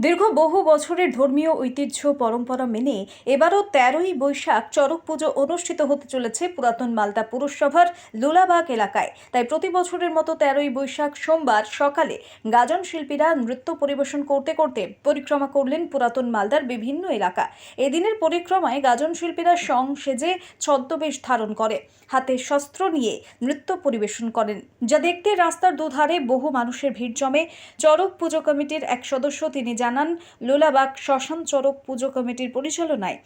দীর্ঘ বহু বছরের ধর্মীয় ঐতিহ্য পরম্পরা মেনে এবারও 13ই বৈশাখ চড়ক পুজো অনুষ্ঠিত হতে চলেছে পুরাতন মালদা পুরসভার লোলাবাগ এলাকায়। তাই প্রতি বছরের মতো 13ই বৈশাখ সোমবার সকালে গাজন শিল্পীরা নৃত্য পরিবেশন করতে করতে পরিক্রমা করলেন পুরাতন মালদার বিভিন্ন এলাকা। এদিনের পরিক্রমায় গাজন শিল্পীরা সং সেজে ছদ্মবেশ ধারণ করে হাতে শস্ত্র নিয়ে নৃত্য পরিবেশন করেন, যা দেখতে রাস্তার দুধারে বহু মানুষের ভিড় জমে। চড়ক পুজো কমিটির এক সদস্য তিনি জানান, লোলাবাগ শ্মশান চড়ক পুজো কমিটির পরিচালনায়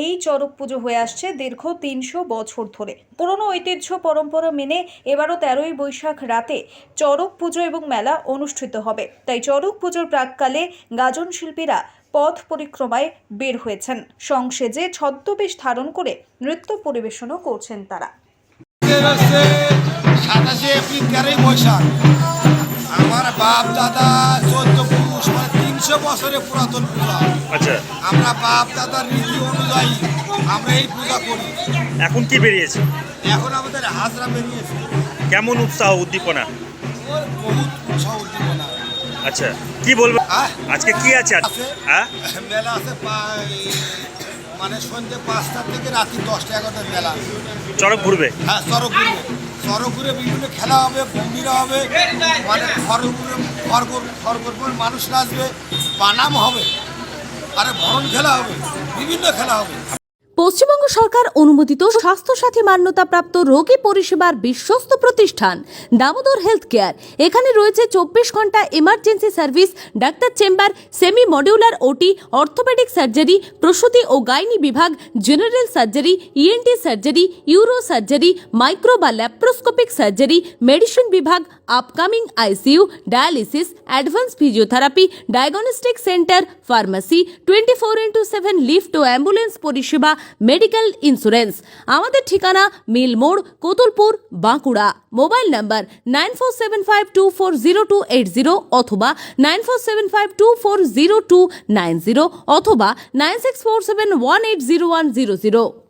এই চড়ক পুজো হয়ে আসছে দীর্ঘ 300 বছর ধরে। পুরনো ঐতিহ্য পরম্পরা মেনে এবারও 13ই বৈশাখ রাতে চড়ক পুজো এবং মেলা অনুষ্ঠিত হবে। তাই চড়ক পুজোর প্রাককালে গাজন শিল্পীরা পথ পরিক্রমায় বের হয়েছেন, সংসেজে ছদ্মবেশ ধারণ করে নৃত্য পরিবেশনও করছেন তারা। 27 এপ্রিল 13ই বৈশাখ আমার বাপ দাদা 14 পুরুষ মানে 300 বছরের পুরাতন পূজা। আচ্ছা, আমরা বাপ দাদার রীতি অনুযায়ী আমরা এই পূজা করি। এখন কি বেরিয়েছে? এখন আমাদের হাজরা বেরিয়েছে। কেমন উৎসাহ উদ্দীপনা? ওর বহুত উৎসাহ উদ্দীপনা। আচ্ছা, কি বলবো আজকে কি আছে? হ্যাঁ, মেলা আছে মানে সন্ধ্যে 5টা থেকে রাত্রি 10টা-11টার মেলা। চড়ক ঘুরবে? হ্যাঁ, চড়ক ঘুরে বিভিন্ন খেলা হবে, ভঙ্গিরা হবে, মানে খড়গোর মানুষ নাচবে, বানাম হবে, আরে ভরণ খেলা হবে, বিভিন্ন খেলা হবে। পশ্চিমবঙ্গ সরকার অনুমোদিত স্বাস্থ্যসাথী মান্যতাপ্রাপ্ত রোগী পরিষেবার বিশ্বস্ত প্রতিষ্ঠান দামোদর হেলথ কেয়ার। এখানে রয়েছে 24 ঘন্টা emergency service, doctor chamber, semi modular OT, orthopaedic surgery, প্রসূতি ও গাইনি বিভাগ, general surgery, ENT surgery, uro surgery, micro বা ল্যাপ্রোস্কোপিক সার্জারি, মেডিসিন বিভাগ, upcoming ICU, dialysis, advance physiotherapy, diagnostic centre, pharmacy, 24x7 lift ও ambulance পরিষেবা, medical insurance. আমাদের ঠিকানা মিল মোড়, কোতুলপুর, বাঁকুড়া। মোবাইল নাম্বার 9475240280 অথবা 9475240290 অথবা 9647180100।